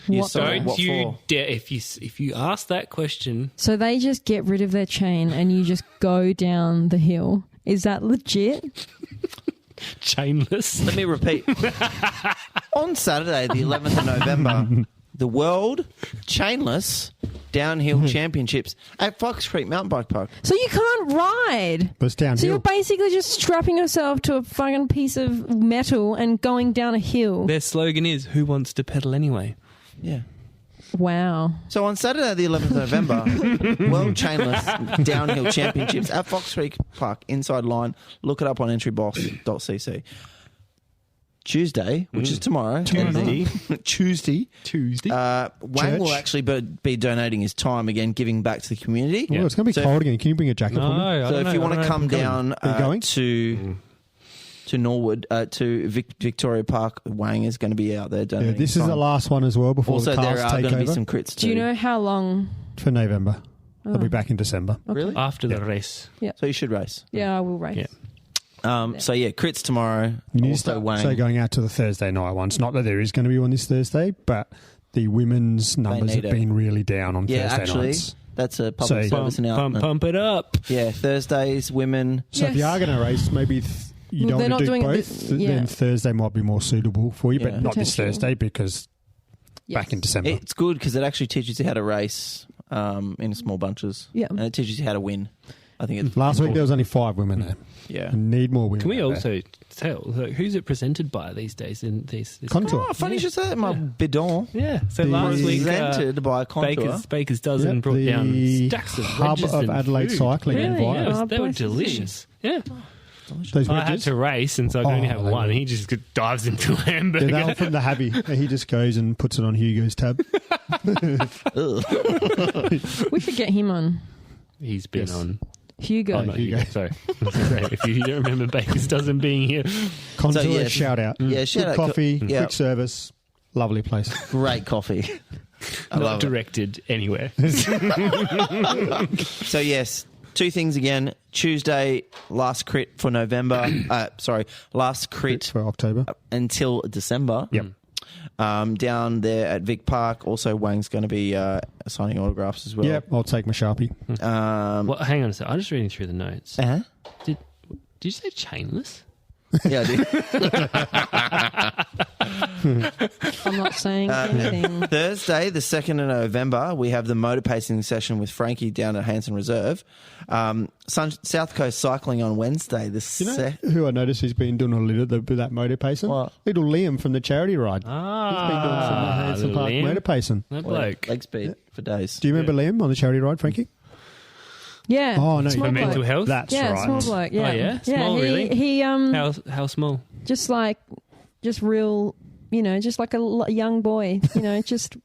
You're What? sorry, Don't what you for? dare, if you ask that question, So they just get rid of their chain and you just go down the hill. Is that legit? chainless. Let me repeat. On Saturday, the 11th of November, the World Chainless Downhill Championships at Fox Creek Mountain Bike Park. So you can't ride. But it's downhill. So you're basically just strapping yourself to a fucking piece of metal and going down a hill. Their slogan is, who wants to pedal anyway? Yeah. Wow. So on Saturday, the 11th of November, World Chainless Downhill Championships at Fox Creek Park, Inside Line. Look it up on entrybox.cc. Tuesday, which is tomorrow. Tuesday. Wang will Church. actually be donating his time again, giving back to the community. Oh, it's going to be So- cold again. Can you bring a jacket for me? No, So if you want to come down Are you going? to Norwood, to Victoria Park, Wang is going to be out there Yeah, donating. this is time. the last one as well before Also, the there cars are take going to be over some crits too. Do you know how long? for November. They'll be back in December. Really? After the race. So you should race. Yeah, I will race. Yeah. So yeah, crits tomorrow. You need to Also start Wang. so going out to the Thursday night ones. Not that there is going to be one this Thursday, but the women's numbers need have it. been really down on Yeah, Thursday actually, nights. that's a public So- service Pump, announcement. pump it up. Yeah, Thursdays, women. So if you Yes. are going to race, maybe you Well, don't they're want not to do doing it both. this- yeah. Then Thursday might be more suitable for you, Yeah. but not this Potentially. Thursday because Yes. back in December. It's good because it actually teaches you how to race in small bunches. Yeah. And it teaches you how to win. I think it's Last week there was only 5 women there. yeah. I need more women. Can we out there. also tell like, who's it presented by these days? In this Contour? Oh, funny you should say that, my bidon. Yeah. So The- last week, Presented by Contour. Baker's Dozen Yep, brought the down stacks of hub wedges of and Adelaide food. cycling Yeah, invited. yeah, Oh, they were bless you. delicious. Yeah. Those I had wedges? to race, and so I could only Oh, have they one. were- And he just dives into a Yeah, hamburger. they were from the Habby. He just goes and puts it on Hugo's tab. We should get him on. He's been Yes. on. Hugo. Oh, not Hugo. Hugo. Sorry. If you don't remember Baker's Dozen being here, Contour, So, yeah, shout out. Yeah, shout Good out. coffee, Yeah. quick service, lovely place. Great coffee. I not love it. directed anywhere. So yes, two things again. Tuesday, last crit for November. Last crit For October. until December. Yep. Down there at Vic Park. Also, Wang's going to be signing autographs as well. Yep, I'll take my Sharpie. Well, hang on a second. I'm just reading through the notes. Uh-huh. Did you say chainless? Yeah, I do. I'm not saying anything. Thursday, the 2nd of November, we have the motor pacing session with Frankie down at Hanson Reserve. South Coast Cycling on Wednesday. You know who I noticed he's been doing a little bit of that motor pacing? What? Little Liam from the charity ride. He's been doing some Hanson Park Liam. motor pacing. That bloke. leg speed for days. Do you remember Liam on the charity ride, Frankie? Yeah. Oh, no, Small For bloke. mental health? That's Yeah, right. small bloke. Yeah. Oh, yeah? Small, he, really? He How small? just real, just like a young boy, just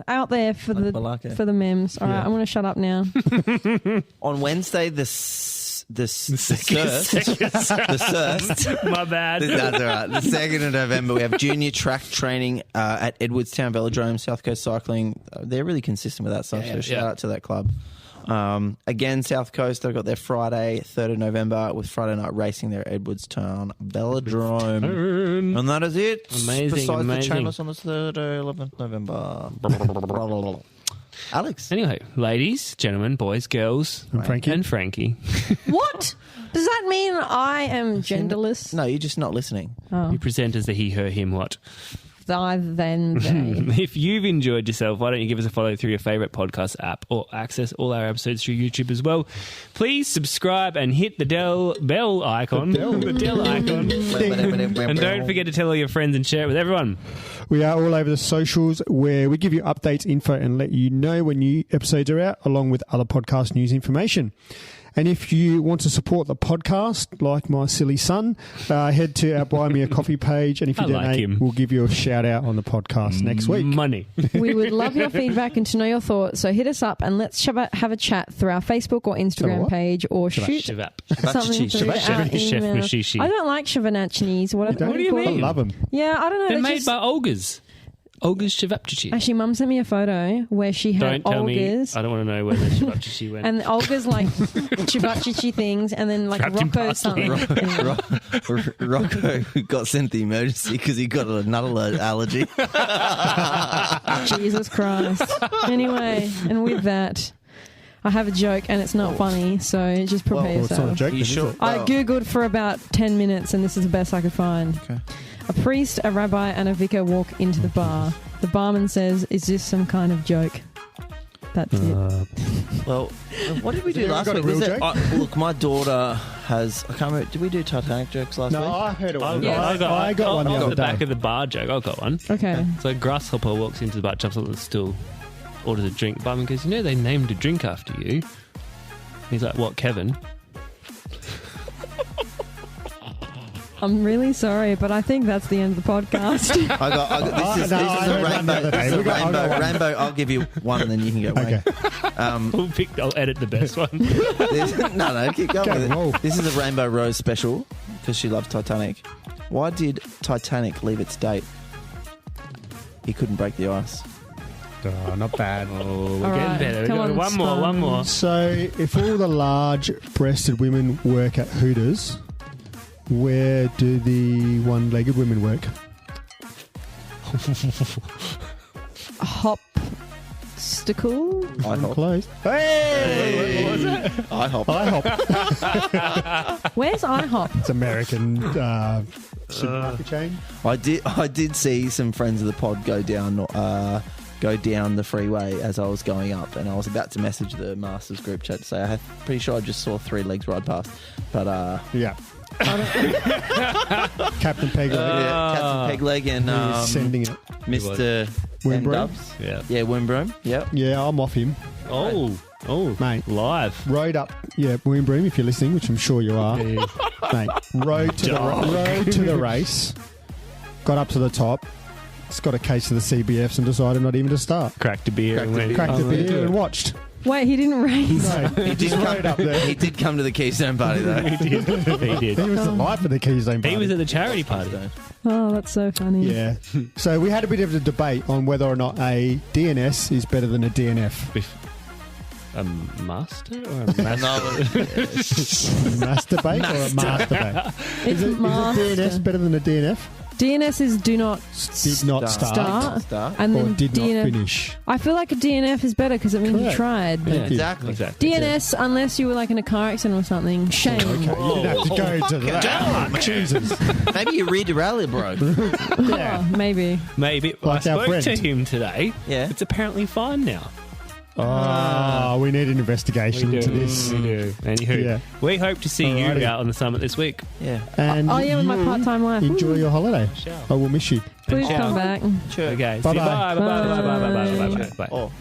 out there for Like Balaka. the memes. All right, I'm going to shut up now. On Wednesday, the Surst. My bad. That's all right. The 2nd of November, we have junior track training at Edwardstown Velodrome, South Coast Cycling. They're really consistent with that stuff, so shout out to that club. Again, South Coast, they've got their Friday, 3rd of November, with Friday night racing there at Edwardstown Velodrome. And that is it. Amazing, Besides amazing. the Chainless on the 3rd, 11th November. Alex. Anyway, ladies, gentlemen, boys, girls, And Frankie. What? Does that mean I am genderless? No, you're just not listening. You present as the he, her, him, what? I, then, they. If you've enjoyed yourself, why don't you give us a follow through your favourite podcast app or access all our episodes through YouTube as well. Please subscribe and hit the bell icon. The Dell icon. And don't forget to tell all your friends and share it with everyone. We are all over the socials where we give you updates, info, and let you know when new episodes are out, along with other podcast news information. And if you want to support the podcast, like my silly son, head to our Buy Me a Coffee page. And if you donate, we'll give you a shout out on the podcast next week. Money. We would love your feedback and to know your thoughts. So hit us up and let's have a chat through our Facebook or Instagram page, or shoot something through our email. I don't like Shavanachnis. What do you mean? I love them. Yeah, I don't know. They're made by Olgas. Olga's Shavapchichi. Actually, Mum sent me a photo where she had Don't tell Olga's. me. I don't want to know where the Shavapchichi went. And Olga's like Shavapchichi things, and then like Rocco something. Rocco got sent the emergency because he got a nut allergy. Jesus Christ. Anyway, and with that, I have a joke and it's not funny, so just prepare It's not a yourself. joke. You sure? I Googled for about 10 minutes and this is the best I could find. Okay. A priest, a rabbi, and a vicar walk into the bar. The barman says, "Is this some kind of joke?" That's it. Well, what did we do last got a week? real Was it, joke? look, my daughter has... I can't remember. Did we do Titanic jokes last week? I heard it. I I got one the other the back day. of the bar joke. I got one. Okay. So a grasshopper walks into the bar, jumps on the stool, orders a drink. Barman goes, "You know they named a drink after you." He's like, "What, Kevin?" I'm really sorry, but I think that's the end of the podcast. This is a rainbow. This is a rainbow. I'll give you one and then you can go away. Okay. I'll edit the best one. No, keep going with Whoa. it. This is a Rainbow Rose special because she loves Titanic. Why did Titanic leave its date? He couldn't break the ice. Not bad. Oh, we're All getting right, better. come on, One more. So, if all the large-breasted women work at Hooters, where do the one-legged women work? Hopsticle? I hop. Close. Hey! What was it? I hop. Where's IHOP? It's American supermarket chain. I did see some friends of the pod go down the freeway as I was going up, and I was about to message the Masters group chat to say I'm pretty sure I just saw 3 legs ride past, but Yeah. Captain Pegleg. Captain Pegleg and He's sending it. Mr. Wimbroom? Dubs. Yeah. Yeah, Wimbroom. Yep. Yeah, I'm off him. Oh, Mate. live. Rode up, Wimbroom, if you're listening, which I'm sure you are. Mate, rode to the race, got up to the top, it's got a case of the CBFs and decided not even to start. Cracked a beer. Cracked the beer and watched. Wait, he didn't race? No, he just rode up there. He did come to the Keystone party though. He did. He was the life of the Keystone party. He was at the charity party. Oh, that's so funny. Yeah. So we had a bit of a debate on whether or not a DNS is better than a DNF. A master or a master? Masturbate or a masturbate? It's Is master. a DNS better than a DNF? DNS is do not Did not start. start. And Or then did not DNF. finish. I feel like a DNF is better because it means you Correct. tried. Yeah, Exactly. DNS, unless you were like in a car accident or something. Shame. Okay, you didn't have to go to that. Jesus. Maybe you read the rally, bro. Oh, maybe. Maybe. Like I our spoke friend. to him today. Yeah. It's apparently fine now. Oh, we need an investigation into this. We do. Anywho, Yeah. we hope to see Alrighty. you out on the summit this week. Yeah. And Oh, yeah, with my you part-time life. Enjoy Ooh. your holiday. Ciao. I will miss you. Please Ciao. come back. Sure. Okay. Bye-bye. See you. Bye. Bye. Bye. Bye. Bye. Bye. Bye. Bye. Bye. Bye. Oh.